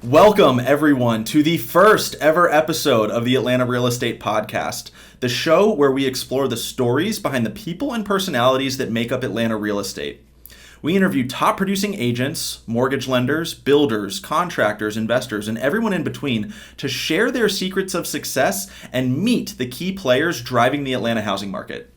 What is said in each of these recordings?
Welcome, everyone, to the first ever episode of the Atlanta Real Estate Podcast, the show where we explore the stories behind the people and personalities that make up Atlanta real estate. We interview top producing agents, mortgage lenders, builders, contractors, investors, and everyone in between to share their secrets of success and meet the key players driving the Atlanta housing market.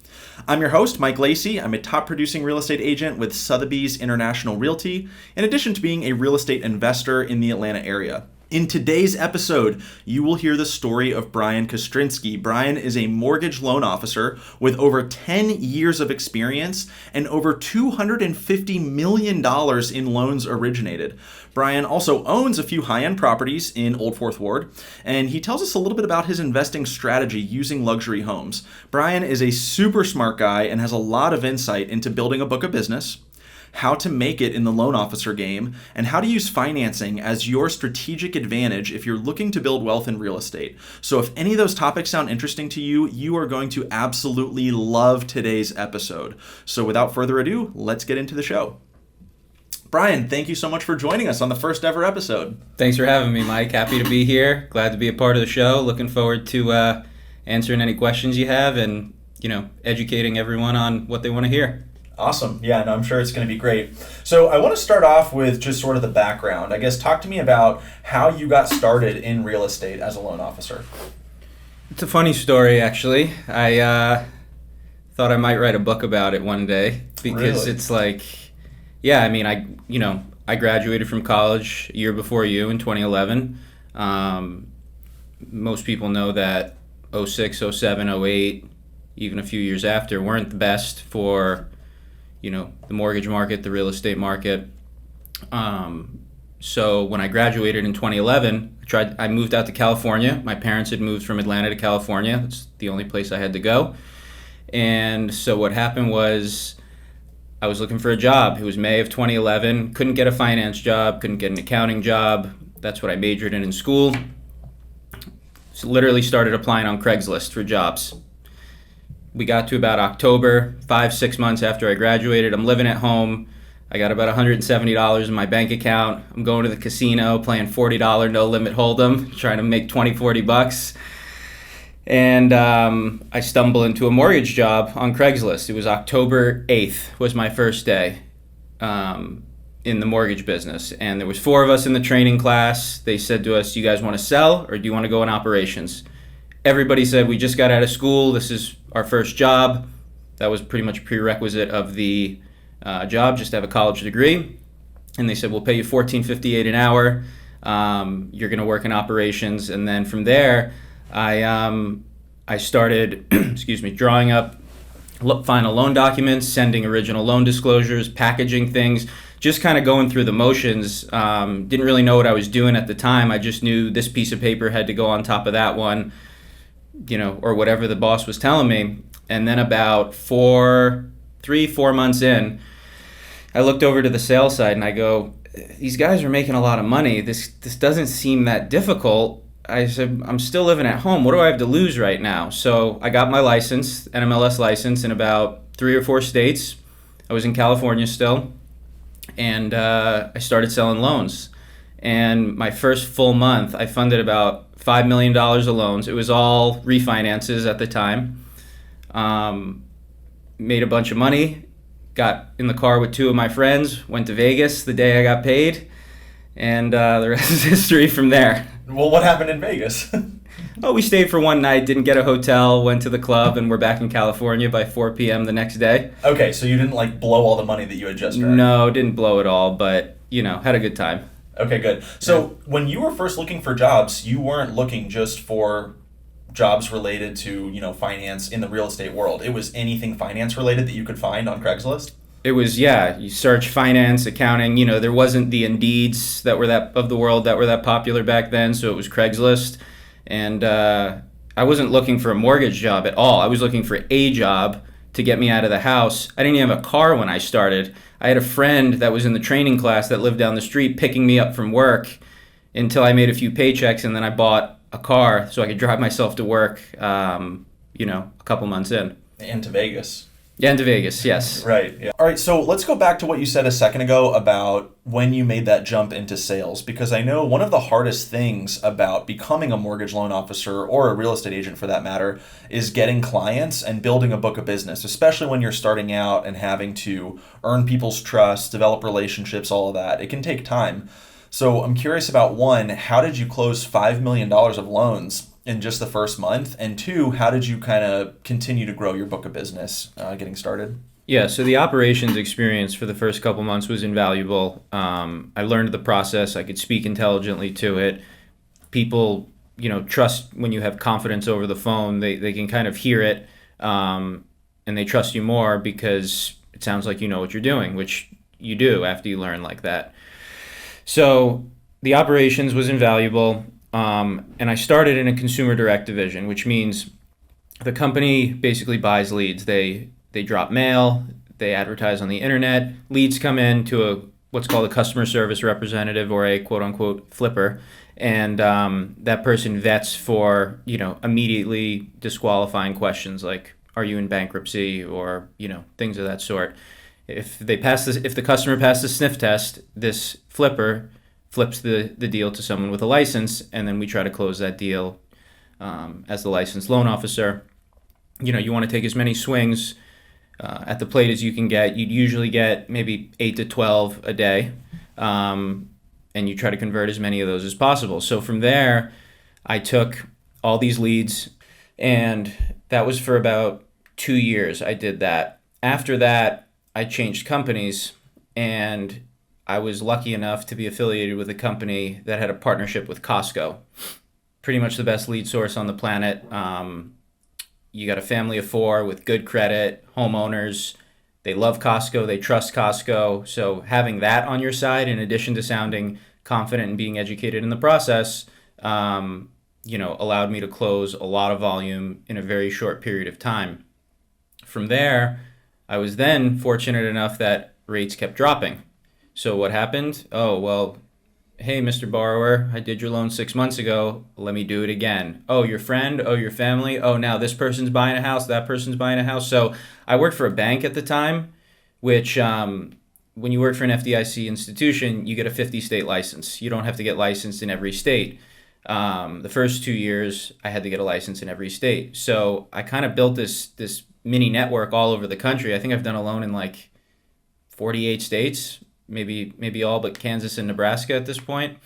I'm your host, Mike Lacey. I'm a top producing real estate agent with Sotheby's International Realty, in addition to being a real estate investor in the Atlanta area. In today's episode, you will hear the story of Brian Kostrinsky. Brian is a mortgage loan officer with over 10 years of experience and over $250 million in loans originated. Brian also owns a few high-end properties in Old Fourth Ward, and he tells us a little bit about his investing strategy using luxury homes. Brian is a super smart guy and has a lot of insight into building a book of business, how to make it in the loan officer game, and how to use financing as your strategic advantage if you're looking to build wealth in real estate. So if any of those topics sound interesting to you, you are going to absolutely love today's episode. So without further ado, let's get into the show. Brian, thank you so much for joining us on the first ever episode. Thanks for having me, Mike. Happy to be here. Glad to be a part of the show. Looking forward to answering any questions you have and, educating everyone on what they want to hear. Awesome. Yeah, no, I'm sure it's going to be great. So I want to start off with just sort of the background. I guess talk to me about how you got started in real estate as a loan officer. It's a funny story, actually. I thought I might write a book about it one day because Really? It's like, I graduated from college a year before you in 2011. Most people know that 06, 07, 08, even a few years after, weren't the best for the mortgage market, the real estate market. So when I graduated in 2011, I moved out to California. My parents had moved from Atlanta to California. It's the only place I had to go. And so what happened was I was looking for a job. It was May of 2011. Couldn't get a finance job, couldn't get an accounting job. That's what I majored in school. So literally started applying on Craigslist for jobs. We got to about October, 5-6 months after I graduated. I'm living at home. I got about $170 in my bank account. I'm going to the casino, playing $40 no-limit hold'em, trying to make $20-40. And I stumble into a mortgage job on Craigslist. It was October 8th was my first day in the mortgage business. And there was 4 of us in the training class. They said to us, "You guys want to sell or do you want to go in operations?" Everybody said, "We just got out of school. This is our first job." That was pretty much a prerequisite of the job, just to have a college degree. And they said, "We'll pay you $14.58 an hour. You're going to work in operations." And then from there, I started, drawing up final loan documents, sending original loan disclosures, packaging things, just kind of going through the motions. Didn't really know what I was doing at the time. I just knew this piece of paper had to go on top of that one, or whatever the boss was telling me. And then about 4 months in, I looked over to the sales side and I go, "These guys are making a lot of money. This doesn't seem that difficult." I said, "I'm still living at home. What do I have to lose right now?" So I got my license, NMLS license, in about 3 or 4 states. I was in California still. And I started selling loans. And my first full month, I funded about $5 million of loans. It was all refinances at the time. Made a bunch of money, got in the car with 2 of my friends, went to Vegas the day I got paid, and the rest is history from there. Well, what happened in Vegas? Oh, we stayed for one night, didn't get a hotel, went to the club, and we're back in California by 4 p.m. the next day. Okay, so you didn't blow all the money that you had just earned? No, didn't blow it all, but, had a good time. Okay, good. So when you were first looking for jobs, you weren't looking just for jobs related to, finance in the real estate world. It was anything finance related that you could find on Craigslist? It was, you search finance, accounting, there wasn't the Indeeds that were of the world that were that popular back then, so it was Craigslist. And I wasn't looking for a mortgage job at all. I was looking for a job to get me out of the house. I didn't even have a car when I started. I had a friend that was in the training class that lived down the street picking me up from work until I made a few paychecks, and then I bought a car so I could drive myself to work, a couple months in. And to Vegas. Yeah, into Vegas, yes. Right. Yeah. All right. So let's go back to what you said a second ago about when you made that jump into sales, because I know one of the hardest things about becoming a mortgage loan officer or a real estate agent for that matter is getting clients and building a book of business, especially when you're starting out and having to earn people's trust, develop relationships, all of that. It can take time. So I'm curious about one, how did you close $5 million of loans in just the first month? And two, how did you kind of continue to grow your book of business getting started? Yeah, so the operations experience for the first couple months was invaluable. I learned the process. I could speak intelligently to it. People, trust when you have confidence over the phone. They can kind of hear it, and they trust you more because it sounds like you know what you're doing, which you do after you learn like that. So the operations was invaluable. And I started in a consumer direct division, which means the company basically buys leads. They drop mail, they advertise on the internet. Leads come in to what's called a customer service representative or a quote unquote flipper, and that person vets for immediately disqualifying questions like, are you in bankruptcy, or things of that sort. If the customer passed the sniff test, this flipper flips the deal to someone with a license, and then we try to close that deal as the licensed loan officer. You want to take as many swings at the plate as you can get. You'd usually get maybe 8 to 12 a day, and you try to convert as many of those as possible. So from there, I took all these leads, and that was for about 2 years I did that. After that, I changed companies, and I was lucky enough to be affiliated with a company that had a partnership with Costco. Pretty much the best lead source on the planet. You got a family of 4 with good credit, homeowners. They love Costco. They trust Costco. So having that on your side, in addition to sounding confident and being educated in the process, allowed me to close a lot of volume in a very short period of time. From there, I was then fortunate enough that rates kept dropping. So what happened? Oh, well, hey, Mr. Borrower, I did your loan 6 months ago. Let me do it again. Oh, your friend? Oh, your family? Oh, now this person's buying a house, that person's buying a house. So I worked for a bank at the time, which when you work for an FDIC institution, you get a 50-state license. You don't have to get licensed in every state. The first 2 years, I had to get a license in every state. So I kind of built this mini network all over the country. I think I've done a loan in like 48 states, maybe all but Kansas and Nebraska at this point.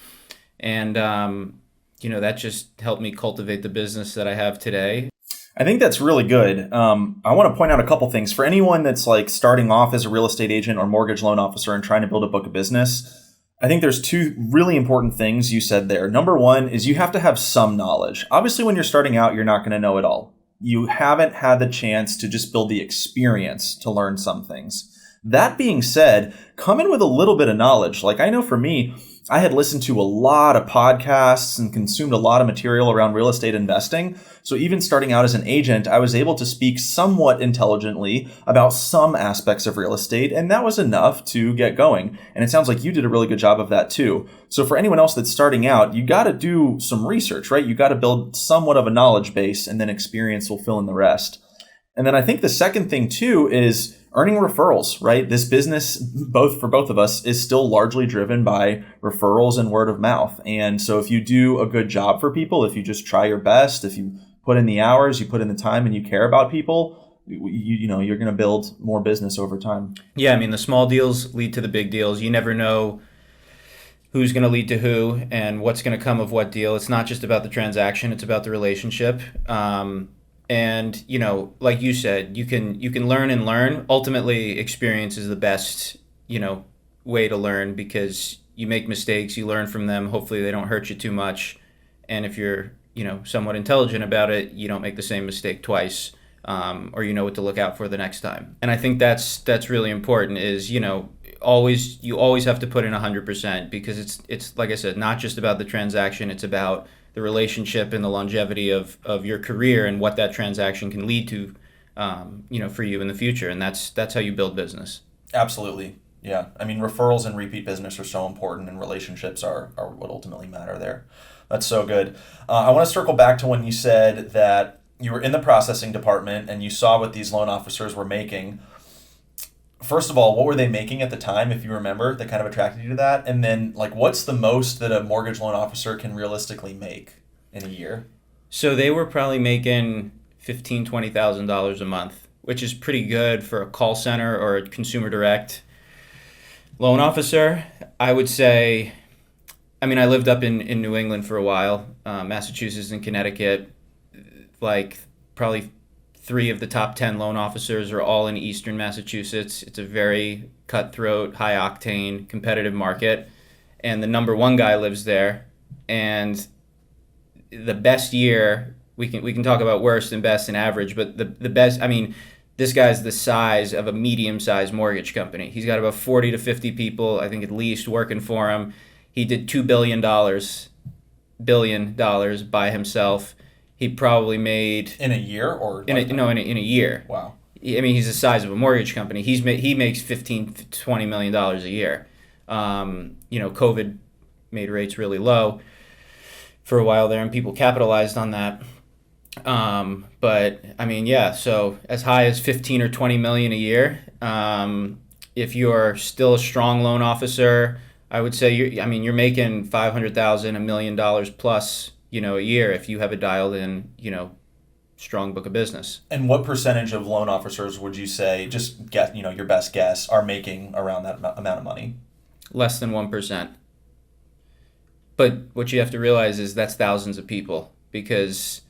And, that just helped me cultivate the business that I have today. I think that's really good. I want to point out a couple things. For anyone that's like starting off as a real estate agent or mortgage loan officer and trying to build a book of business, I think there's 2 really important things you said there. Number one is you have to have some knowledge. Obviously, when you're starting out, you're not going to know it all. You haven't had the chance to just build the experience to learn some things. That being said, come in with a little bit of knowledge. Like I know for me, I had listened to a lot of podcasts and consumed a lot of material around real estate investing. So even starting out as an agent, I was able to speak somewhat intelligently about some aspects of real estate, and that was enough to get going. And it sounds like you did a really good job of that too. So for anyone else that's starting out, you got to do some research, right? You got to build somewhat of a knowledge base, and then experience will fill in the rest. And then I think the second thing too is earning referrals, right? This business, for both of us, is still largely driven by referrals and word of mouth. And so if you do a good job for people, if you just try your best, if you put in the hours, you put in the time, and you care about people, you're going to build more business over time. Yeah, I mean, the small deals lead to the big deals. You never know who's going to lead to who and what's going to come of what deal. It's not just about the transaction, it's about the relationship. And, like you said, you can learn and learn. Ultimately, experience is the best, way to learn, because you make mistakes, you learn from them. Hopefully they don't hurt you too much. And if you're, somewhat intelligent about it, you don't make the same mistake twice, or you know what to look out for the next time. And I think that's really important is, you always have to put in 100%, because it's like I said, not just about the transaction, it's about the relationship and the longevity of your career and what that transaction can lead to, for you in the future. And that's how you build business. Absolutely. Yeah. I mean, referrals and repeat business are so important, and relationships are what ultimately matter there. That's so good. I want to circle back to when you said that, you were in the processing department and you saw what these loan officers were making. First of all, what were they making at the time, if you remember, that kind of attracted you to that? And then, like, what's the most that a mortgage loan officer can realistically make in a year? So they were probably making $15,000-$20,000 a month, which is pretty good for a call center or a consumer direct loan officer. I would say, I mean, I lived up in New England for a while, Massachusetts and Connecticut. Like, probably 3 of the top 10 loan officers are all in Eastern Massachusetts. It's a very cutthroat, high octane, competitive market. And the number 1 guy lives there. And the best year, we can talk about worst and best and average, but the best, I mean, this guy's the size of a medium-sized mortgage company. He's got about 40 to 50 people, I think at least, working for him. He did $2 billion by himself. He probably made in a year or in a year. Wow. I mean, he's the size of a mortgage company. He makes $15-20 million a year. COVID made rates really low for a while there, and people capitalized on that. But I mean, yeah. So as high as 15 or 20 million a year. If you're still a strong loan officer, I would say you're making $500,000, $1 million plus, a year if you have a dialed in, strong book of business. And what percentage of loan officers would you say, just get, your best guess, are making around that amount of money? Less than 1%. But what you have to realize is that's thousands of people, because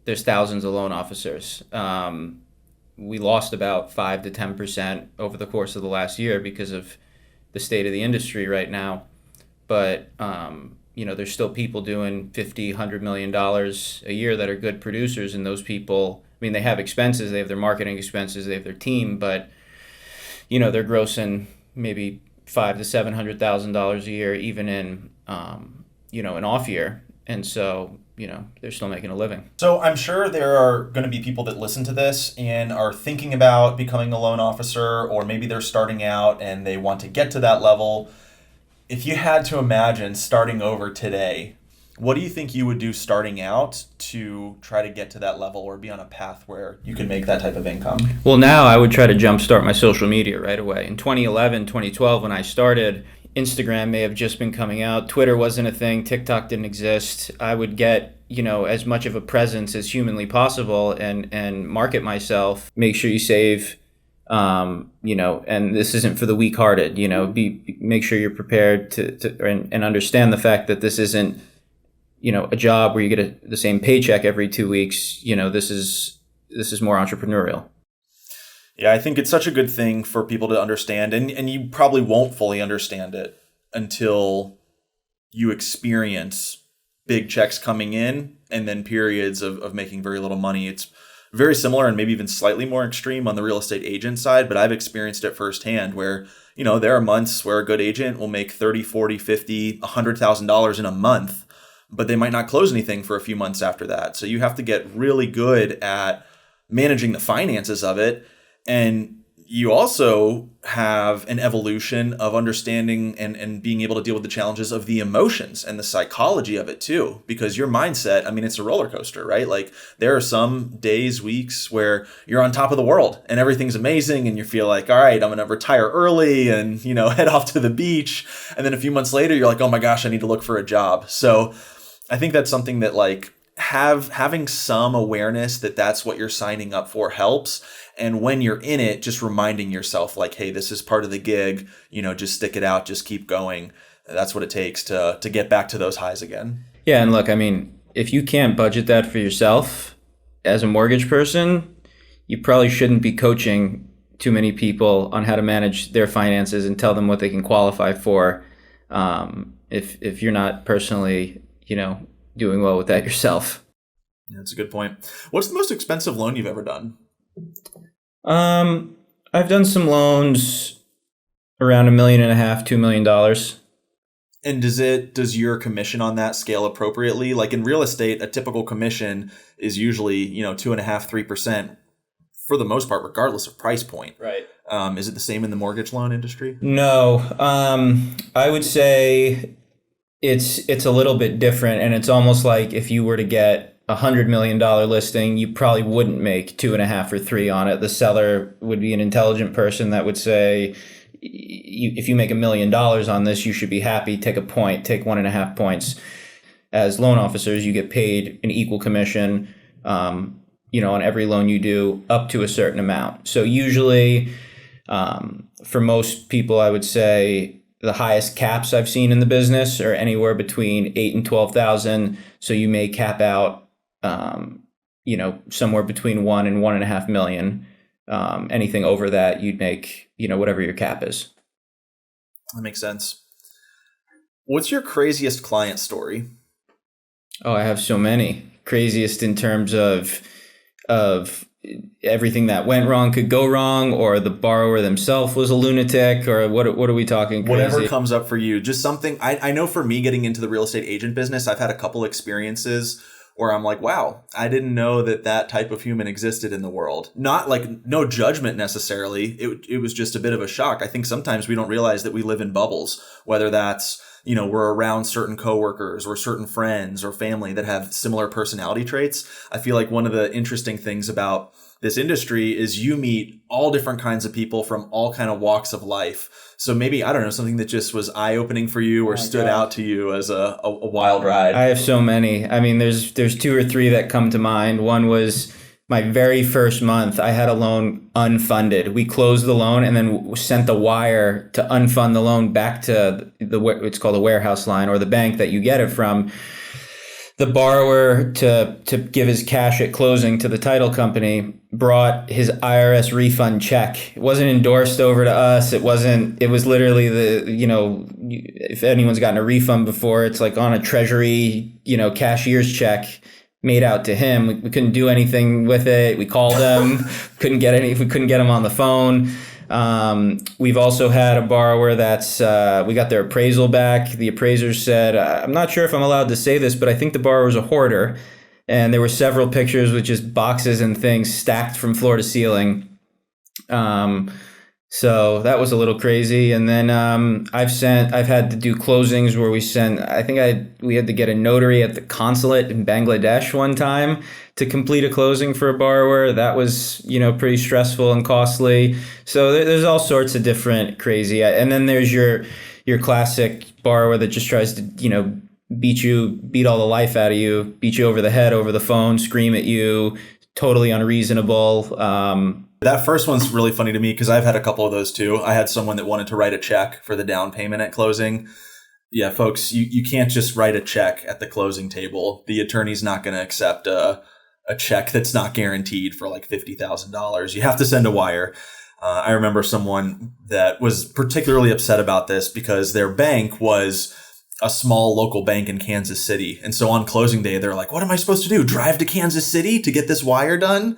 there's thousands of loan officers. We lost about 5 to 10% over the course of the last year because of the state of the industry right now. But there's still people doing $50-100 million a year that are good producers, and those people, I mean, they have expenses, they have their marketing expenses, they have their team, but they're grossing maybe $500,000 to $700,000 a year, even in an off year, and so they're still making a living. So I'm sure there are going to be people that listen to this and are thinking about becoming a loan officer, or maybe they're starting out and they want to get to that level. If you had to imagine starting over today, what do you think you would do starting out to try to get to that level or be on a path where you can make that type of income? Well, now I would try to jumpstart my social media right away. In 2011, 2012, when I started, Instagram may have just been coming out. Twitter wasn't a thing. TikTok didn't exist. I would get, as much of a presence as humanly possible and market myself. Make sure you save, and this isn't for the weak-hearted, make sure you're prepared to and understand the fact that this isn't, a job where you get the same paycheck every 2 weeks. This is more entrepreneurial. Yeah, I think it's such a good thing for people to understand, and you probably won't fully understand it until you experience big checks coming in and then periods of making very little money. It's very similar and maybe even slightly more extreme on the real estate agent side, but I've experienced it firsthand where, there are months where a good agent will make $30, $40, $50, $100,000 in a month, but they might not close anything for a few months after that. So you have to get really good at managing the finances of it. And you also have an evolution of understanding and being able to deal with the challenges of the emotions and the psychology of it too, because your mindset, I mean, it's a roller coaster, right? Like there are some days, weeks where you're on top of the world and everything's amazing and you feel like, all right, I'm going to retire early and, head off to the beach. And then a few months later, you're like, oh my gosh, I need to look for a job. So I think that's something that having some awareness that that's what you're signing up for helps. And when you're in it, just reminding yourself like, hey, this is part of the gig, just stick it out, just keep going. That's what it takes to get back to those highs again. Yeah. And look, I mean, if you can't budget that for yourself as a mortgage person, you probably shouldn't be coaching too many people on how to manage their finances and tell them what they can qualify for. If you're not personally, doing well with that yourself. Yeah, that's a good point. What's the most expensive loan you've ever done? I've done some loans around $1.5 million, $2 million. And does your commission on that scale appropriately? Like in real estate, a typical commission is usually, 2.5%, 3% for the most part, regardless of price point. Right. Is it the same in the mortgage loan industry? No. I would say it's a little bit different, and it's almost like if you were to get $100 million listing, you probably wouldn't make 2.5 or 3 on it. The seller would be an intelligent person that would say, if you make $1 million on this, you should be happy. Take a point, take 1.5 points. As loan officers, you get paid an equal commission, on every loan you do up to a certain amount. So usually, for most people, I would say the highest caps I've seen in the business are anywhere between 8 and 12,000. So you may cap out, somewhere between 1 and 1.5 million. Anything over that, you'd make, whatever your cap is. That makes sense. What's your craziest client story? Oh, I have so many. Craziest in terms of everything that went wrong could go wrong, or the borrower themselves was a lunatic, or what are we talking crazy? Whatever comes up for you. Just something. I know for me, getting into the real estate agent business, I've had a couple experiences where I'm like, wow, I didn't know that type of human existed in the world. Not like no judgment necessarily. It was just a bit of a shock. I think sometimes we don't realize that we live in bubbles, whether that's, we're around certain coworkers or certain friends or family that have similar personality traits. I feel like one of the interesting things about this industry is you meet all different kinds of people from all kind of walks of life. So maybe, I don't know, something that just was eye-opening for you or stood out to you as a wild ride. I have so many. I mean, there's 2 or 3 that come to mind. One was my very first month. I had a loan unfunded. We closed the loan and then sent the wire to unfund the loan back to it's called a warehouse line, or the bank that you get it from. The borrower, to give his cash at closing to the title company, brought his IRS refund check. It wasn't endorsed over to us. It was literally if anyone's gotten a refund before, it's like on a treasury, cashier's check made out to him. We couldn't do anything with it. We called him, we couldn't get him on the phone. We've also had a borrower that's, we got their appraisal back. The appraiser said, I'm not sure if I'm allowed to say this, but I think the borrower was a hoarder. And there were several pictures with just boxes and things stacked from floor to ceiling. So that was a little crazy. And then, I've had to do closings where we had to get a notary at the consulate in Bangladesh one time to complete a closing for a borrower. That was, pretty stressful and costly. So there's all sorts of different crazy. And then there's your classic borrower that just tries to, beat all the life out of you, beat you over the head over the phone, scream at you, totally unreasonable. That first one's really funny to me because I've had a couple of those too. I had someone that wanted to write a check for the down payment at closing. Yeah, folks, you can't just write a check at the closing table. The attorney's not going to accept a check that's not guaranteed for like $50,000. You have to send a wire. I remember someone that was particularly upset about this because their bank was a small local bank in Kansas City. And so on closing day, they're like, what am I supposed to do? Drive to Kansas City to get this wire done?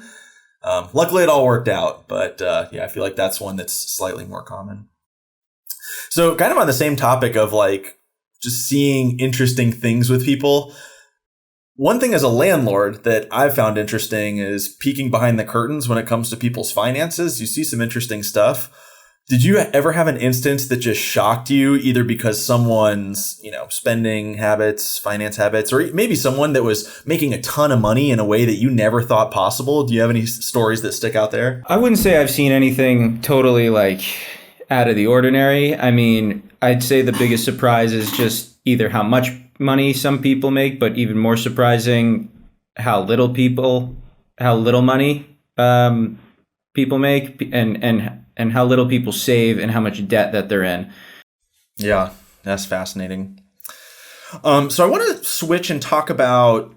Luckily, it all worked out. But I feel like that's one that's slightly more common. So kind of on the same topic of like just seeing interesting things with people. One thing as a landlord that I've found interesting is peeking behind the curtains when it comes to people's finances. You see some interesting stuff. Did you ever have an instance that just shocked you, either because someone's, spending habits, finance habits, or maybe someone that was making a ton of money in a way that you never thought possible? Do you have any stories that stick out there? I wouldn't say I've seen anything totally like out of the ordinary. I mean, I'd say the biggest surprise is just either how much money some people make, but even more surprising, how little money people make, and how little people save and how much debt that they're in. Yeah, that's fascinating. So I want to switch and talk about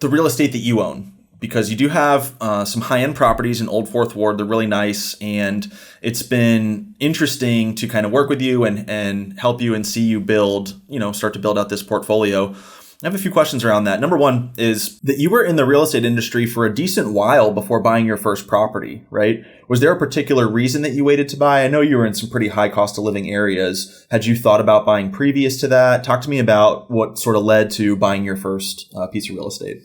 the real estate that you own, because you do have some high-end properties in Old Fourth Ward. They're really nice, and it's been interesting to kind of work with you and help you and see you start to build out this portfolio. I have a few questions around that. Number one is that you were in the real estate industry for a decent while before buying your first property, right? Was there a particular reason that you waited to buy? I know you were in some pretty high cost of living areas. Had you thought about buying previous to that? Talk to me about what sort of led to buying your first piece of real estate.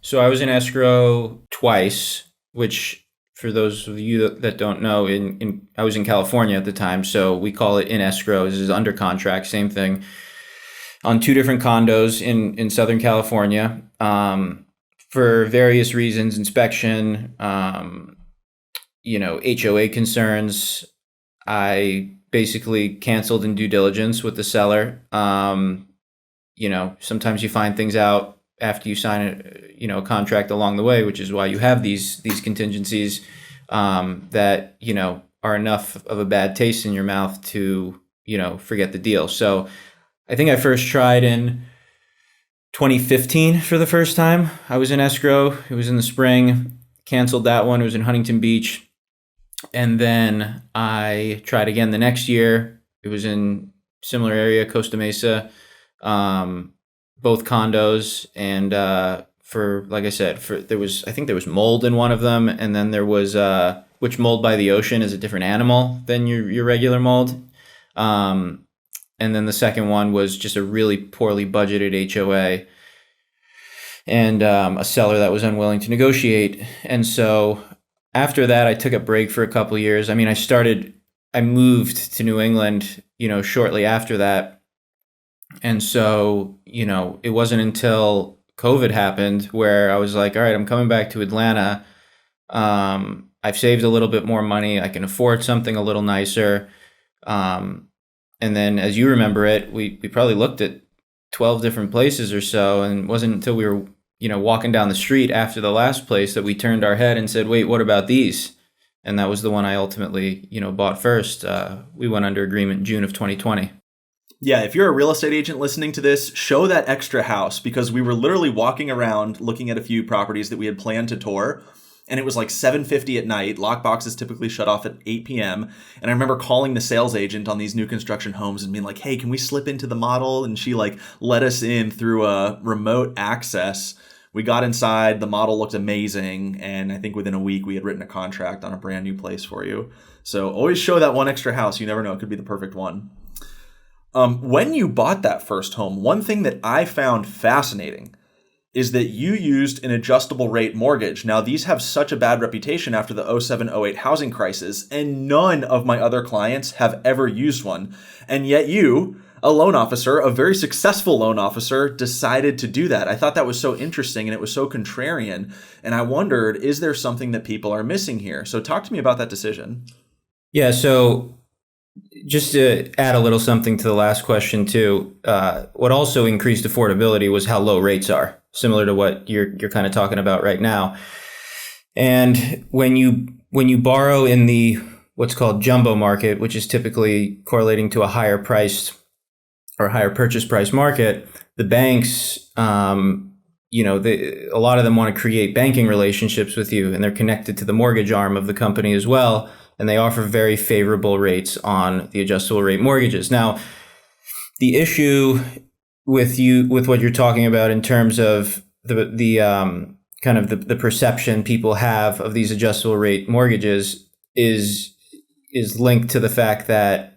So I was in escrow twice, which for those of you that don't know, I was in California at the time, so we call it in escrow. This is under contract, same thing. On 2 different condos in Southern California. for various reasons, inspection, HOA concerns, I basically canceled in due diligence with the seller. Sometimes you find things out after you sign a contract along the way, which is why you have these contingencies that are enough of a bad taste in your mouth to forget the deal. So I think I first tried in 2015 for the first time. I was in escrow. It was in the spring. Canceled that one. It was in Huntington Beach. And then I tried again the next year. It was in similar area, Costa Mesa, both condos. And like I said, I think there was mold in one of them. And then there was, which mold by the ocean is a different animal than your regular mold. And then the second one was just a really poorly budgeted HOA and a seller that was unwilling to negotiate. And so after that, I took a break for a couple of years. I mean, I moved to New England, shortly after that. And so, it wasn't until COVID happened where I was like, all right, I'm coming back to Atlanta. I've saved a little bit more money. I can afford something a little nicer. And then as you remember it, we probably looked at 12 different places or so. And it wasn't until we were walking down the street after the last place that we turned our head and said, wait, what about these? And that was the one I ultimately, bought first. We went under agreement in June of 2020. Yeah, if you're a real estate agent listening to this, show that extra house, because we were literally walking around looking at a few properties that we had planned to tour. And it was like 7:50 at night. Lockboxes typically shut off at 8 p.m. And I remember calling the sales agent on these new construction homes and being like, hey, can we slip into the model? And she let us in through a remote access. We got inside. The model looked amazing. And I think within a week we had written a contract on a brand new place for you. So always show that one extra house. You never know. It could be the perfect one. When you bought that first home, one thing that I found fascinating is that you used an adjustable rate mortgage. Now, these have such a bad reputation after the 07-08 housing crisis, and none of my other clients have ever used one. And yet you, a loan officer, a very successful loan officer, decided to do that. I thought that was so interesting and it was so contrarian. And I wondered, is there something that people are missing here? So talk to me about that decision. Yeah, so just to add a little something to the last question too, what also increased affordability was how low rates are, similar to what you're kind of talking about right now. And when you borrow in the what's called jumbo market, which is typically correlating to a higher priced or higher purchase price market, the banks, a lot of them want to create banking relationships with you, and they're connected to the mortgage arm of the company as well. And they offer very favorable rates on the adjustable rate mortgages. Now, the issue with what you're talking about in terms of the kind of the perception people have of these adjustable rate mortgages is linked to the fact that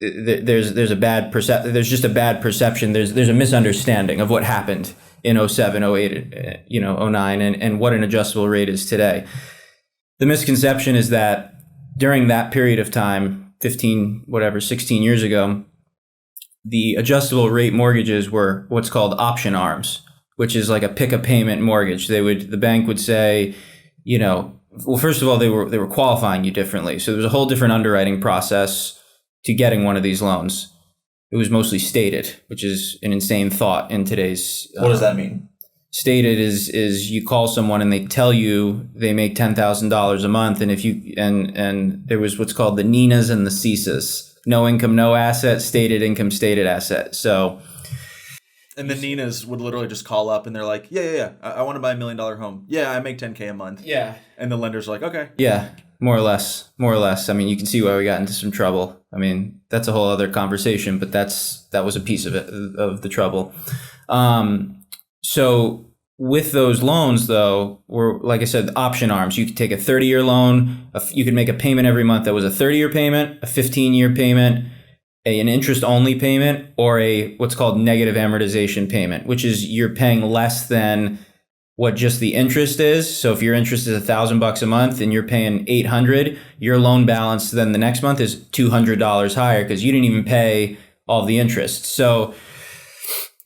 there's just a bad perception. There's a misunderstanding of what happened in 07, 08, 09, and what an adjustable rate is today. The misconception is that during that period of time, 16 years ago, the adjustable rate mortgages were what's called option arms, which is like a pick a payment mortgage. The bank would say, well, first of all, they were qualifying you differently. So there was a whole different underwriting process to getting one of these loans. It was mostly stated, which is an insane thought in today's. What does that mean? Stated is you call someone and they tell you they make $10,000 a month, and if you and there was what's called the NINAs and the CISAs, no income, no asset, stated income, stated asset. So, and the NINAs would literally just call up and they're like, yeah, I want to buy $1 million home. Yeah, I make $10K a month. Yeah, and the lender's like, okay. Yeah, more or less. I mean, you can see why we got into some trouble. I mean, that's a whole other conversation, but that was a piece of it, of the trouble. So with those loans, though, were, like I said, option arms. You could take a 30-year loan. You could make a payment every month that was a 30-year payment, a 15-year payment, an interest-only payment, or a what's called negative amortization payment, which is you're paying less than what just the interest is. So if your interest is $1,000 a month and you're paying $800, your loan balance then the next month is $200 higher because you didn't even pay all the interest. So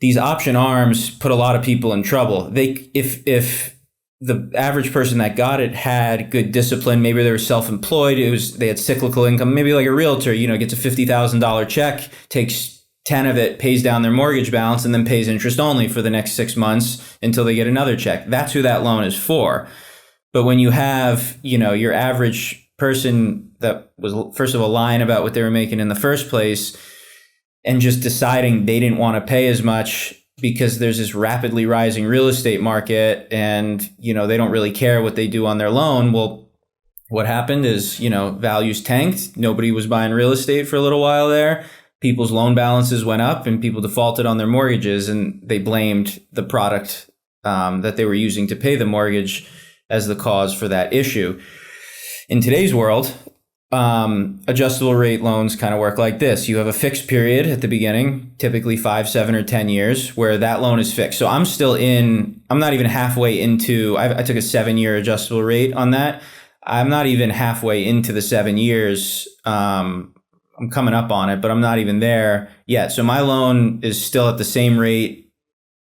these option arms put a lot of people in trouble. If the average person that got it had good discipline, maybe they were self-employed, they had cyclical income, maybe like a realtor, gets a $50,000 check, takes 10 of it, pays down their mortgage balance, and then pays interest only for the next 6 months until they get another check. That's who that loan is for. But when you have, your average person that was, first of all, lying about what they were making in the first place and just deciding they didn't want to pay as much because there's this rapidly rising real estate market and, they don't really care what they do on their loan. Well, what happened is, values tanked. Nobody was buying real estate for a little while there. People's loan balances went up and people defaulted on their mortgages, and they blamed the product that they were using to pay the mortgage as the cause for that issue. In today's world, adjustable rate loans kind of work like this. You have a fixed period at the beginning, typically 5, 7, or 10 years, where that loan is fixed. So I'm not even halfway into, I took a 7-year adjustable rate on that. I'm not even halfway into the 7 years. I'm coming up on it, but I'm not even there yet. So my loan is still at the same rate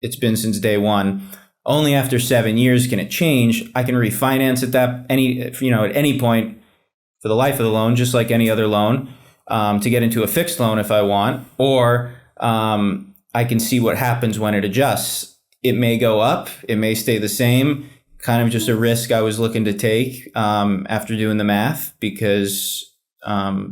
it's been since day one. Only after 7 years can it change. I can refinance at any point for the life of the loan, just like any other loan, to get into a fixed loan if I want, or I can see what happens when it adjusts. It may go up, it may stay the same, kind of just a risk I was looking to take after doing the math, because I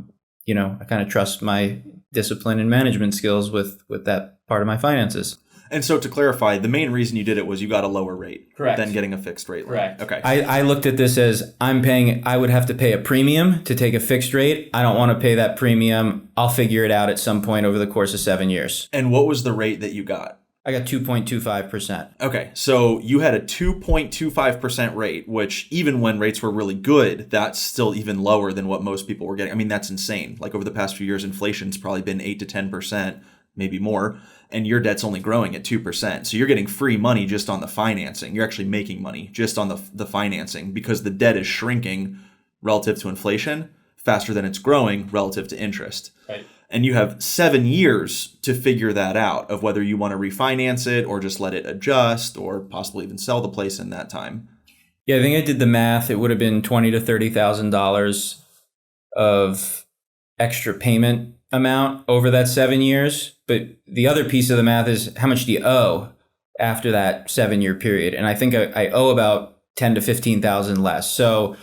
kind of trust my discipline and management skills with that part of my finances. And so to clarify, the main reason you did it was you got a lower rate. Correct. Than getting a fixed rate. Correct. Okay. I looked at this as I would have to pay a premium to take a fixed rate. I don't want to pay that premium. I'll figure it out at some point over the course of 7 years. And what was the rate that you got? I got 2.25%. Okay, so you had a 2.25% rate, which even when rates were really good, that's still even lower than what most people were getting. I mean, that's insane. Like over the past few years, inflation's probably been 8 to 10%, maybe more, and your debt's only growing at 2%. So you're getting free money just on the financing. You're actually making money just on the financing, because the debt is shrinking relative to inflation faster than it's growing relative to interest. Right. And you have 7 years to figure that out, of whether you want to refinance it or just let it adjust or possibly even sell the place in that time. Yeah, I think I did the math. It would have been $20,000 to $30,000 of extra payment amount over that 7 years. But the other piece of the math is how much do you owe after that 7-year period? And I think I owe about $10,000 to $15,000 less. So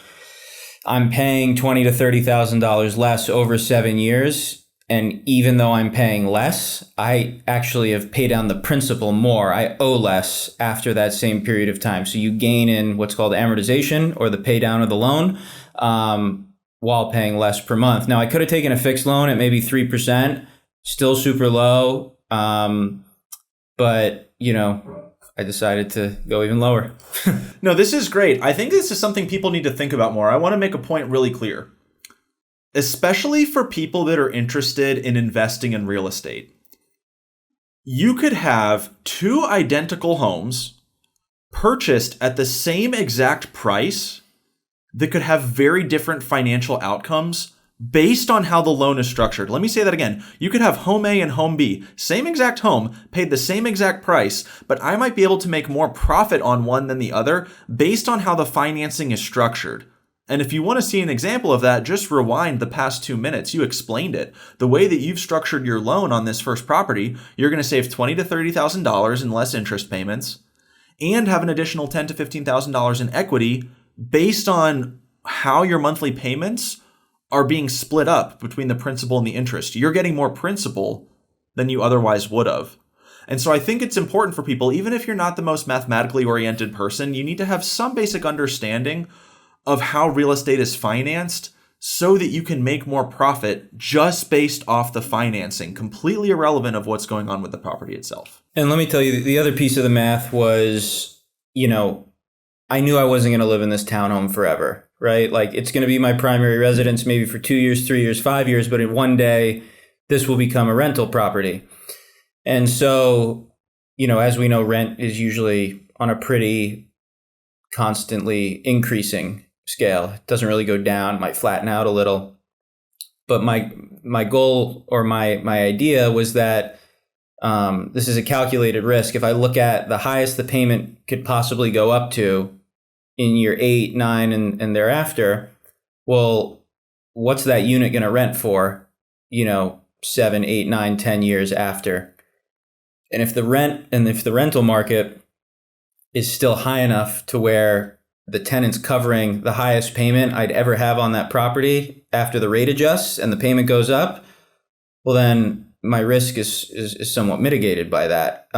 I'm paying $20,000 to $30,000 less over 7 years. And even though I'm paying less, I actually have paid down the principal more. I owe less after that same period of time. So you gain in what's called amortization, or the pay down of the loan, while paying less per month. Now, I could have taken a fixed loan at maybe 3%, still super low. But, I decided to go even lower. No, this is great. I think this is something people need to think about more. I want to make a point really clear, especially for people that are interested in investing in real estate. You could have 2 identical homes purchased at the same exact price that could have very different financial outcomes based on how the loan is structured. Let me say that again. You could have home A and home B, same exact home, paid the same exact price, but I might be able to make more profit on one than the other based on how the financing is structured. And if you want to see an example of that, just rewind the past 2 minutes. You explained it. The way that you've structured your loan on this first property, you're going to save $20,000 to $30,000 in less interest payments and have an additional $10,000 to $15,000 in equity based on how your monthly payments are being split up between the principal and the interest. You're getting more principal than you otherwise would have. And so I think it's important for people, even if you're not the most mathematically oriented person, you need to have some basic understanding of how real estate is financed so that you can make more profit just based off the financing, completely irrelevant of what's going on with the property itself. And let me tell you, the other piece of the math was, I knew I wasn't going to live in this townhome forever, right? Like, it's going to be my primary residence maybe for 2 years, 3 years, 5 years, but in one day, this will become a rental property. And so, as we know, rent is usually on a pretty constantly increasing scale. It doesn't really go down, might flatten out a little. But my goal, or my idea, was that This is a calculated risk. If I look at the highest the payment could possibly go up to in year 8, 9, and thereafter, well, what's that unit going to rent for, 7, 8, 9, 10 years after? And if the rental market is still high enough to where the tenant's covering the highest payment I'd ever have on that property after the rate adjusts and the payment goes up, well, then my risk is somewhat mitigated by that.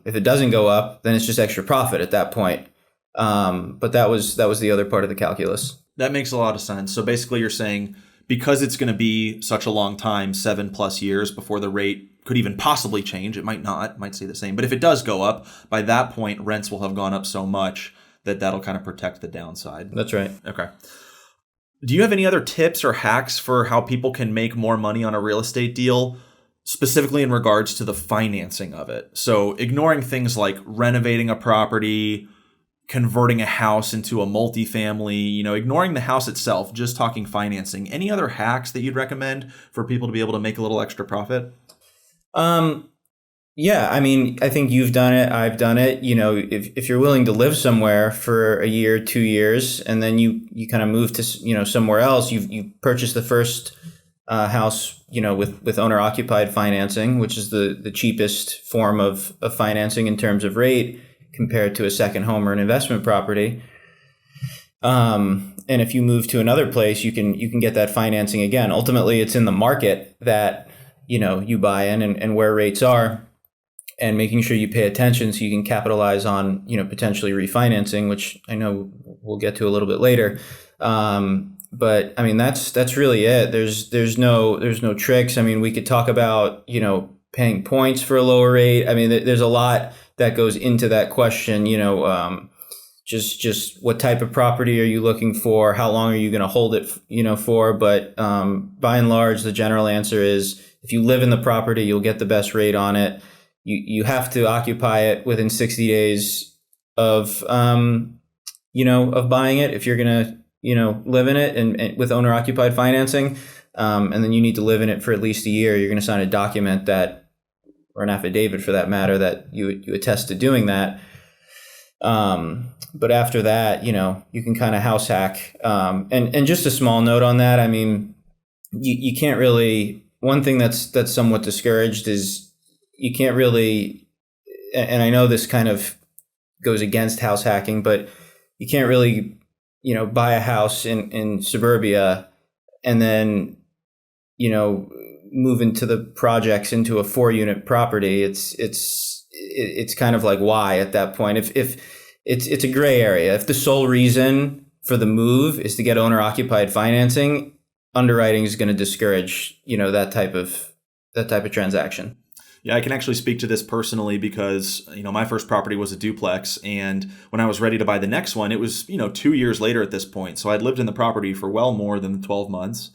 If it doesn't go up, then it's just extra profit at that point. But that was the other part of the calculus. That makes a lot of sense. So basically you're saying because it's going to be such a long time, 7+ years before the rate could even possibly change, it might not, it might stay the same. But if it does go up, by that point, rents will have gone up so much that that'll kind of protect the downside. That's right. Okay. Do you have any other tips or hacks for how people can make more money on a real estate deal, specifically in regards to the financing of it? So ignoring things like renovating a property, converting a house into a multifamily, ignoring the house itself, just talking financing. Any other hacks that you'd recommend for people to be able to make a little extra profit? Yeah, I mean, I think you've done it. I've done it. If you're willing to live somewhere for a year, 2 years, and then you kind of move to, somewhere else, you purchase the first house, with owner occupied financing, which is the cheapest form of financing in terms of rate compared to a second home or an investment property. And if you move to another place, you can get that financing again. Ultimately, it's in the market that, you buy in and where rates are, and making sure you pay attention so you can capitalize on, potentially refinancing, which I know we'll get to a little bit later. But I mean, that's really it. There's no tricks. I mean, we could talk about, paying points for a lower rate. I mean, there's a lot that goes into that question, just what type of property are you looking for? How long are you going to hold it, for? But by and large, the general answer is if you live in the property, you'll get the best rate on it. You have to occupy it within 60 days of buying it if you're going to, live in it and with owner occupied financing. And then you need to live in it for at least a year. You're going to sign a document or an affidavit for that matter, that you attest to doing that. But after that, you can kind of house hack. And just a small note on that. I mean, you can't really, one thing that's somewhat discouraged is you can't really, and I know this kind of goes against house hacking, but you can't really, buy a house in suburbia and then, move into the projects into a 4-unit property. It's kind of like, why at that point? If it's a gray area. If the sole reason for the move is to get owner occupied financing, underwriting is going to discourage, that type of transaction. Yeah, I can actually speak to this personally because, my first property was a duplex. And when I was ready to buy the next one, it was, 2 years later at this point. So I'd lived in the property for well more than 12 months.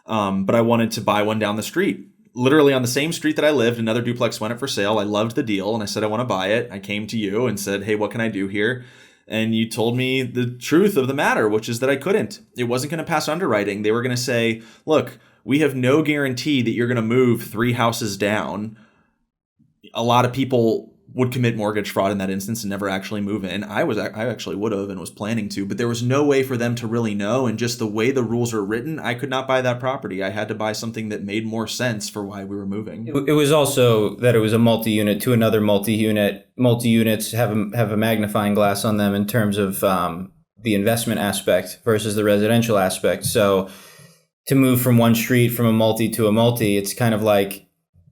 But I wanted to buy one down the street. Literally on the same street that I lived, another duplex went up for sale. I loved the deal and I said, I want to buy it. I came to you and said, hey, what can I do here? And you told me the truth of the matter, which is that I couldn't. It wasn't going to pass underwriting. They were going to say, look, we have no guarantee that you're going to move 3 houses down. A lot of people would commit mortgage fraud in that instance and never actually move in. I actually would have and was planning to, but there was no way for them to really know. And just the way the rules are written, I could not buy that property. I had to buy something that made more sense for why we were moving. It was also that it was a multi-unit to another multi-unit. Multi-units have a magnifying glass on them in terms of the investment aspect versus the residential aspect. So to move from one street from a multi to a multi, it's kind of like,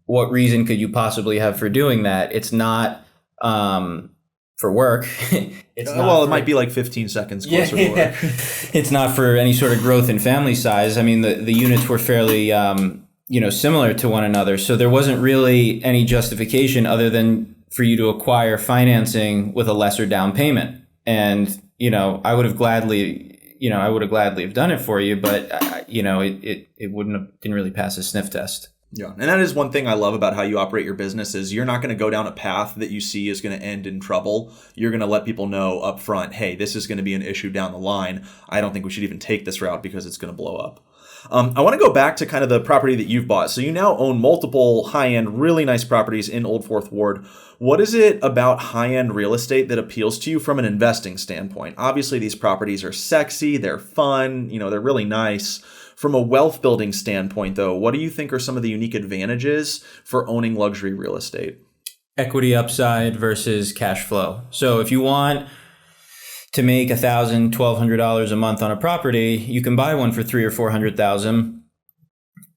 what reason could you possibly have for doing that? It's not for work. It might be like 15 seconds closer to work. It's not for any sort of growth in family size. I mean, the units were fairly, similar to one another. So there wasn't really any justification other than for you to acquire financing with a lesser down payment. And, I would have gladly have done it for you, but, it didn't really pass a sniff test. Yeah. And that is one thing I love about how you operate your business is you're not going to go down a path that you see is going to end in trouble. You're going to let people know up front, hey, this is going to be an issue down the line. I don't think we should even take this route because it's going to blow up. I want to go back to kind of the property that you've bought. So you now own multiple high-end, really nice properties in Old Fourth Ward. What is it about high-end real estate that appeals to you from an investing standpoint? Obviously, these properties are sexy, they're fun, they're really nice. From a wealth building standpoint, though, what do you think are some of the unique advantages for owning luxury real estate? Equity upside versus cash flow. So if you want to make $1,000, $1,200 a month on a property, you can buy one for $300,000 or $400,000,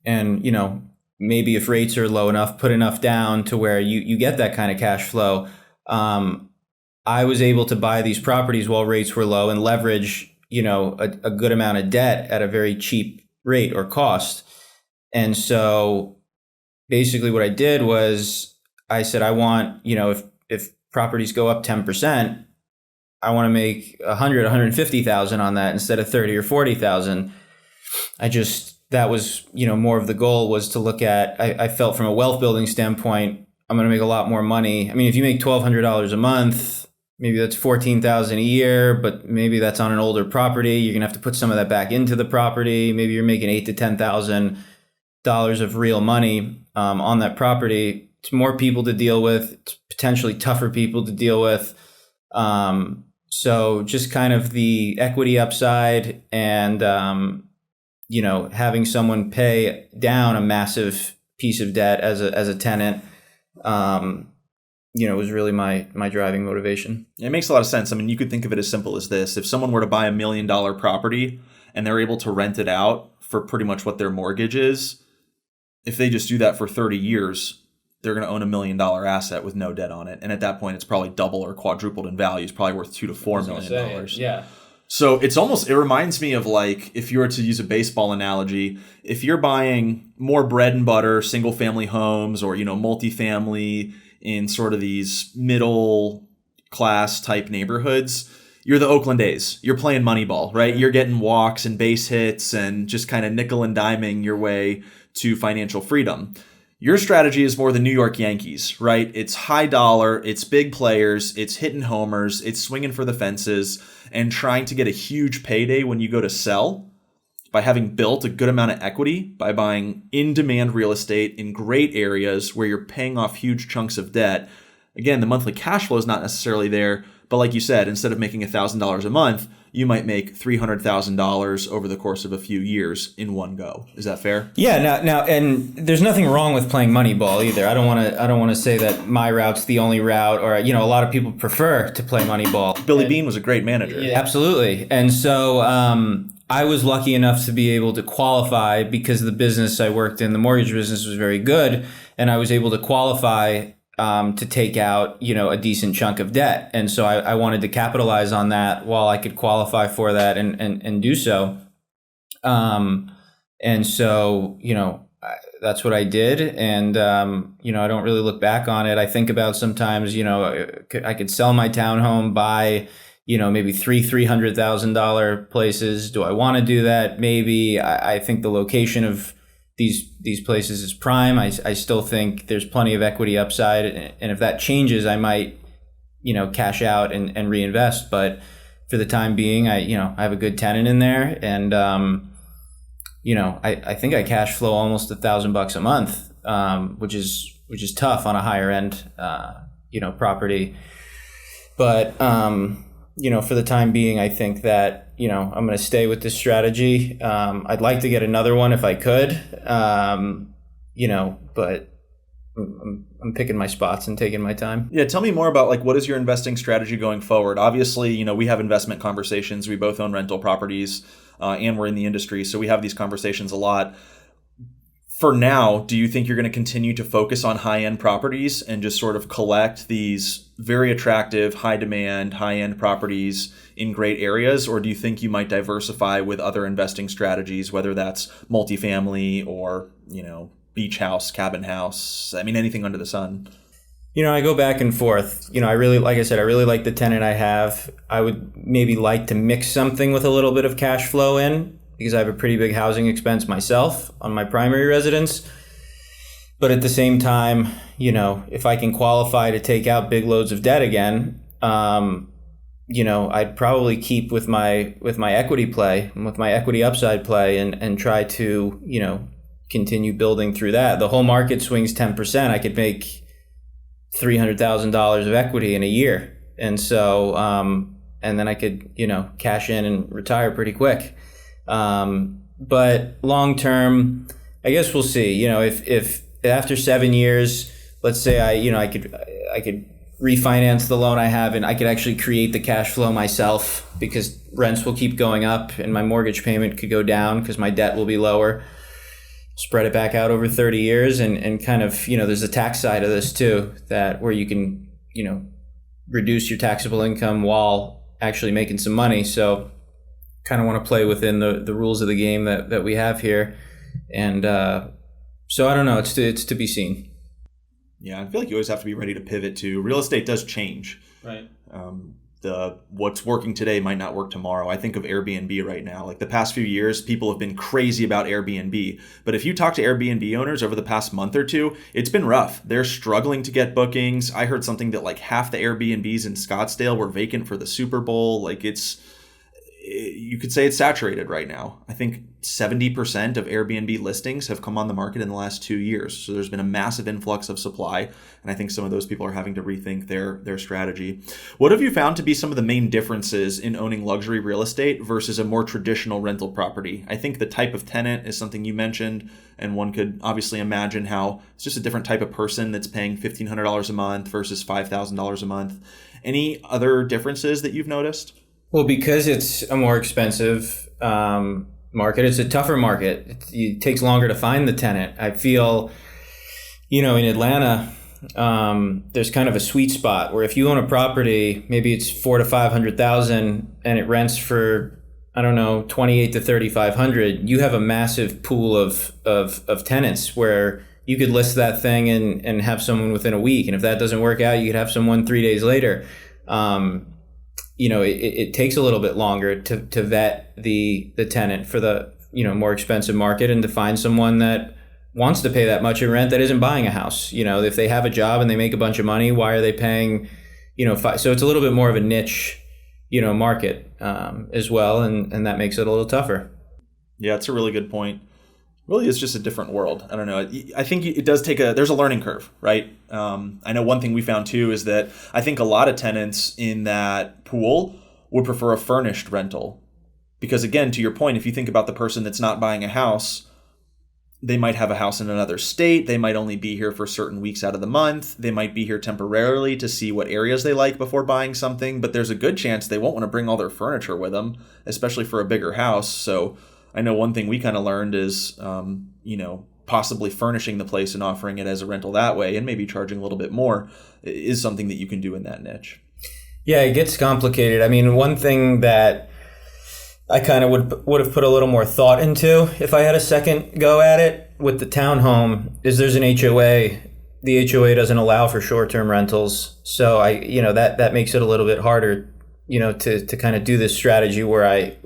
and maybe if rates are low enough, put enough down to where you get that kind of cash flow. I was able to buy these properties while rates were low and leverage a good amount of debt at a very cheap rate or cost. And so basically what I did was I said, I want, if properties go up 10%, I want to make 100, 150,000 on that instead of 30 or 40,000. That was, more of the goal was to look at, I felt from a wealth building standpoint, I'm going to make a lot more money. I mean, if you make $1,200 a month, maybe that's $14,000 a year, but maybe that's on an older property. You're going to have to put some of that back into the property. Maybe you're making $8,000 to $10,000 of real money on that property. It's more people to deal with. It's potentially tougher people to deal with. So just kind of the equity upside and, having someone pay down a massive piece of debt as a tenant, was really my driving motivation. It makes a lot of sense. I mean, you could think of it as simple as this. If someone were to buy $1 million property and they're able to rent it out for pretty much what their mortgage is, if they just do that for 30 years, they're going to own $1 million asset with no debt on it. And at that point, it's probably double or quadrupled in value. It's probably worth $2 to $4 million. Yeah. So it reminds me of, like, if you were to use a baseball analogy, if you're buying more bread and butter, single family homes or, multifamily in sort of these middle class type neighborhoods, you're the Oakland A's. You're playing Moneyball, right? You're getting walks and base hits and just kind of nickel and diming your way to financial freedom. Your strategy is more the New York Yankees, right? It's high dollar, it's big players, it's hitting homers, it's swinging for the fences, and trying to get a huge payday when you go to sell by having built a good amount of equity, by buying in-demand real estate in great areas where you're paying off huge chunks of debt. Again, the monthly cash flow is not necessarily there, but like you said, instead of making $1,000 a month, you might make $300,000 over the course of a few years in one go. Is that fair? Yeah. Now, and there's nothing wrong with playing Moneyball either. I don't want to say that my route's the only route, or a lot of people prefer to play Moneyball. Billy Beane was a great manager. Yeah, absolutely. And so I was lucky enough to be able to qualify because the business I worked in, the mortgage business, was very good, and I was able to qualify to take out, a decent chunk of debt. And so I wanted to capitalize on that while I could qualify for that and do so. And so, that's what I did. And, I don't really look back on it. I think about sometimes, I could sell my townhome, buy, maybe $300,000 places. Do I want to do that? Maybe. I think the location of these places is prime. I still think there's plenty of equity upside, and if that changes, I might, cash out and reinvest. But for the time being, I have a good tenant in there, and I think I cash flow almost $1,000 a month, which is tough on a higher end property. But for the time being, I think that, I'm going to stay with this strategy. I'd like to get another one if I could, but I'm picking my spots and taking my time. Yeah. Tell me more about, what is your investing strategy going forward? Obviously, we have investment conversations. We both own rental properties and we're in the industry. So we have these conversations a lot. For now, do you think you're going to continue to focus on high-end properties and just sort of collect these very attractive, high-demand, high-end properties in great areas? Or do you think you might diversify with other investing strategies, whether that's multifamily or, beach house, cabin house? I mean, anything under the sun. I go back and forth. I really like the tenant I have. I would maybe like to mix something with a little bit of cash flow in, because I have a pretty big housing expense myself on my primary residence. But at the same time, if I can qualify to take out big loads of debt again, I'd probably keep with my equity play, with my equity upside play, and try to, continue building through that. The whole market swings 10%. I could make $300,000 of equity in a year. And so, and then I could, cash in and retire pretty quick. But long term, I guess we'll see. If after 7 years, let's say I could refinance the loan I have, and I could actually create the cash flow myself, because rents will keep going up and my mortgage payment could go down because my debt will be lower. Spread it back out over 30 years and kind of, there's a tax side of this too, that where you can, reduce your taxable income while actually making some money. So kind of want to play within the rules of the game that we have here. And so I don't know, it's to be seen. Yeah, I feel like you always have to be ready to pivot too. Real estate does change. Right. What's working today might not work tomorrow. I think of Airbnb right now. Like the past few years, people have been crazy about Airbnb. But if you talk to Airbnb owners over the past month or two, it's been rough. They're struggling to get bookings. I heard something that like half the Airbnbs in Scottsdale were vacant for the Super Bowl. Like you could say it's saturated right now. I think 70% of Airbnb listings have come on the market in the last 2 years. So there's been a massive influx of supply. And I think some of those people are having to rethink their strategy. What have you found to be some of the main differences in owning luxury real estate versus a more traditional rental property? I think the type of tenant is something you mentioned, and one could obviously imagine how it's just a different type of person that's paying $1,500 a month versus $5,000 a month. Any other differences that you've noticed? Well, because it's a more expensive market, it's a tougher market. It takes longer to find the tenant. I feel, in Atlanta, there's kind of a sweet spot where if you own a property, maybe it's $400,000 to $500,000 and it rents for, I don't know, $2,800 to $3,500. You have a massive pool of tenants where you could list that thing and have someone within a week. And if that doesn't work out, you could have someone 3 days later. It takes a little bit longer to vet the tenant for the, more expensive market, and to find someone that wants to pay that much in rent that isn't buying a house. If they have a job and they make a bunch of money, why are they paying, so it's a little bit more of a niche, market as well. And that makes it a little tougher. Yeah, it's a really good point. Really, it's just a different world. I don't know. I think it does there's a learning curve, right? I know one thing we found too is that I think a lot of tenants in that pool would prefer a furnished rental. Because again, to your point, if you think about the person that's not buying a house, they might have a house in another state. They might only be here for certain weeks out of the month. They might be here temporarily to see what areas they like before buying something. But there's a good chance they won't want to bring all their furniture with them, especially for a bigger house. So I know one thing we kind of learned is, possibly furnishing the place and offering it as a rental that way, and maybe charging a little bit more, is something that you can do in that niche. Yeah, it gets complicated. I mean, one thing that I kind of would have put a little more thought into if I had a second go at it with the townhome is there's an HOA. The HOA doesn't allow for short-term rentals, so that makes it a little bit harder, to kind of do this strategy where I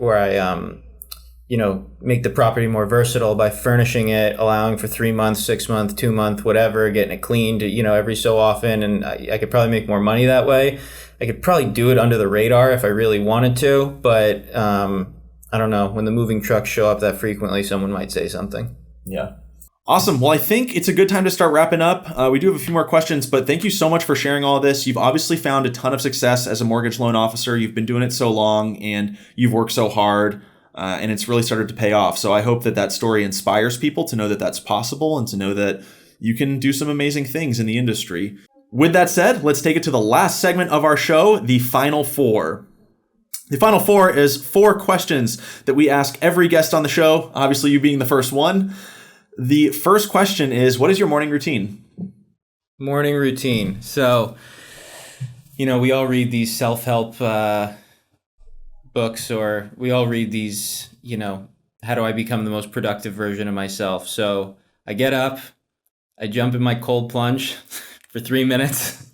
make the property more versatile by furnishing it, allowing for 3 months, 6 months, 2 months, whatever, getting it cleaned, every so often. And I could probably make more money that way. I could probably do it under the radar if I really wanted to, but I don't know. When the moving trucks show up that frequently, someone might say something. Yeah. Awesome. Well, I think it's a good time to start wrapping up. We do have a few more questions, but thank you so much for sharing all of this. You've obviously found a ton of success as a mortgage loan officer. You've been doing it so long and you've worked so hard. And it's really started to pay off. So I hope that story inspires people to know that that's possible and to know that you can do some amazing things in the industry. With that said, let's take it to the last segment of our show, the Final Four. The Final Four is 4 questions that we ask every guest on the show, obviously you being the first one. The first question is, what is your morning routine? Morning routine. So, we all read these self-help books, or we all read these, how do I become the most productive version of myself? So I get up, I jump in my cold plunge for 3 minutes,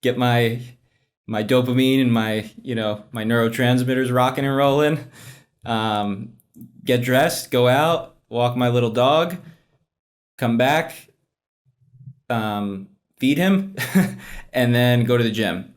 get my dopamine and my neurotransmitters rocking and rolling, get dressed, go out, walk my little dog, come back, feed him, and then go to the gym.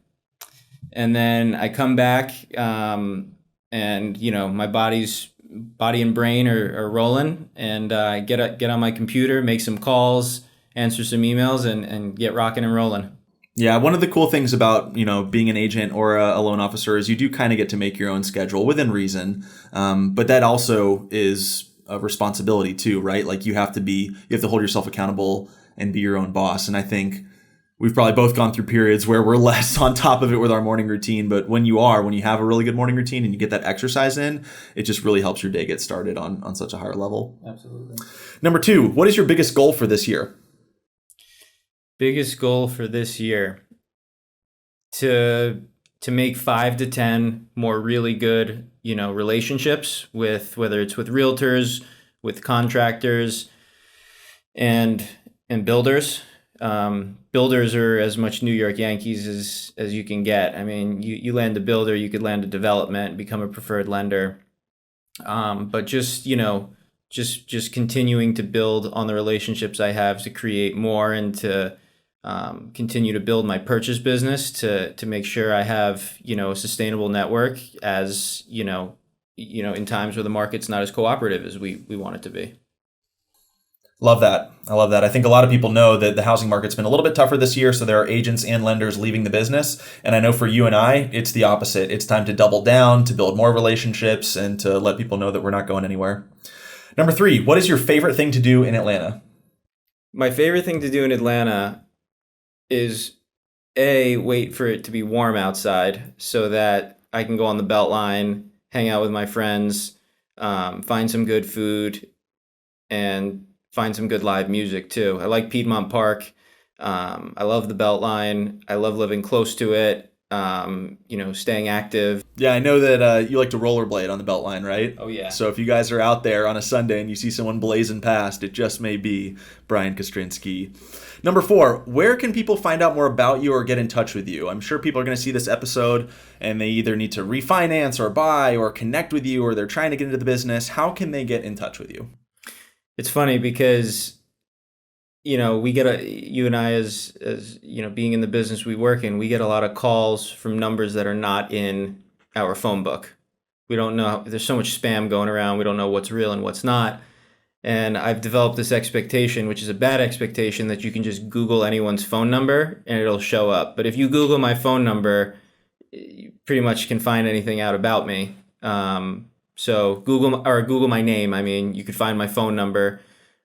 And then I come back, and my body and brain are rolling, and I get on my computer, make some calls, answer some emails, and get rocking and rolling. Yeah, one of the cool things about, being an agent or a loan officer is you do kind of get to make your own schedule within reason. But that also is a responsibility too, right? Like you have to hold yourself accountable and be your own boss. And I think we've probably both gone through periods where we're less on top of it with our morning routine. But when you have a really good morning routine and you get that exercise in, it just really helps your day get started on such a higher level. Absolutely. Number 2, what is your biggest goal for this year? Biggest goal for this year, to make 5 to 10 more really good, relationships with, whether it's with realtors, with contractors, and builders. Builders are as much New York Yankees as you can get. I mean, you land a builder, you could land a development, become a preferred lender. But just continuing to build on the relationships I have to create more, and to continue to build my purchase business to make sure I have, a sustainable network as, in times where the market's not as cooperative as we want it to be. Love that. I love that. I think a lot of people know that the housing market's been a little bit tougher this year, so there are agents and lenders leaving the business. And I know for you and I, it's the opposite. It's time to double down, to build more relationships, and to let people know that we're not going anywhere. Number 3, what is your favorite thing to do in Atlanta? My favorite thing to do in Atlanta is wait for it to be warm outside so that I can go on the Beltline, hang out with my friends, find some good food, and find some good live music too. I like Piedmont Park. I love the Beltline. I love living close to it. Staying active. Yeah, I know that you like to rollerblade on the Beltline, right? Oh, yeah. So if you guys are out there on a Sunday and you see someone blazing past, it just may be Brian Kostrinsky. Number 4, where can people find out more about you or get in touch with you? I'm sure people are going to see this episode and they either need to refinance or buy or connect with you, or they're trying to get into the business. How can they get in touch with you? It's funny because, we get you and I as being in the business we work in, we get a lot of calls from numbers that are not in our phone book. We don't know. There's so much spam going around. We don't know what's real and what's not. And I've developed this expectation, which is a bad expectation, that you can just Google anyone's phone number and it'll show up. But if you Google my phone number, you pretty much can find anything out about me. So Google my name. I mean, you could find my phone number.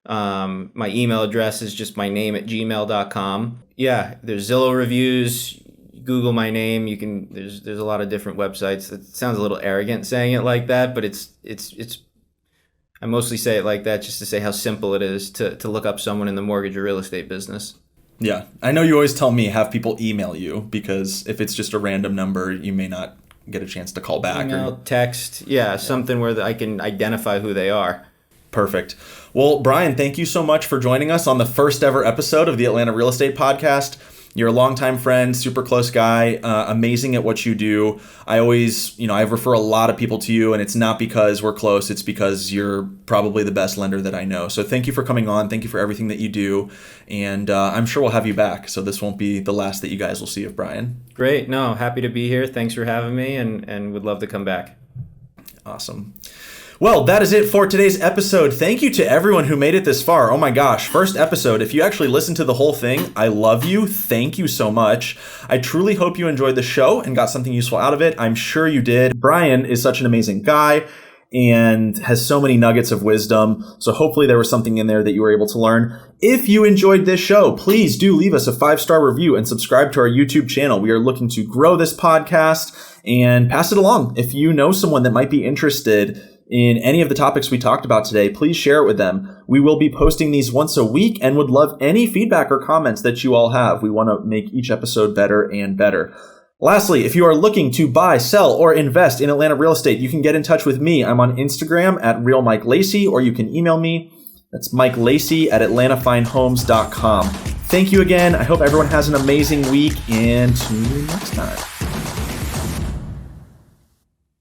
My email address is just my name at gmail.com. Yeah, there's Zillow reviews. Google my name. There's a lot of different websites. It sounds a little arrogant saying it like that, but it's I mostly say it like that just to say how simple it is to look up someone in the mortgage or real estate business. Yeah, I know you always tell me have people email you, because if it's just a random number, you may not get a chance to call back. Email, text, something where I can identify who they are. Perfect. Well, Brian, thank you so much for joining us on the first ever episode of the Atlanta Real Estate Podcast. You're a longtime friend, super close guy, amazing at what you do. I always, I refer a lot of people to you, and it's not because we're close. It's because you're probably the best lender that I know. So thank you for coming on. Thank you for everything that you do. And I'm sure we'll have you back. So this won't be the last that you guys will see of Brian. Great. No, happy to be here. Thanks for having me, and would love to come back. Awesome. Well, that is it for today's episode. Thank you to everyone who made it this far. Oh my gosh, first episode. If you actually listened to the whole thing, I love you. Thank you so much. I truly hope you enjoyed the show and got something useful out of it. I'm sure you did. Brian is such an amazing guy and has so many nuggets of wisdom. So hopefully there was something in there that you were able to learn. If you enjoyed this show, please do leave us a 5-star review and subscribe to our YouTube channel. We are looking to grow this podcast and pass it along. If you know someone that might be interested in any of the topics we talked about today, please share it with them. We will be posting these once a week and would love any feedback or comments that you all have. We want to make each episode better and better. Lastly, if you are looking to buy, sell, or invest in Atlanta real estate, you can get in touch with me. I'm on Instagram at RealMikeLacey, or you can email me. That's MikeLacey@AtlantaFineHomes.com. Thank you again. I hope everyone has an amazing week, and see you next time.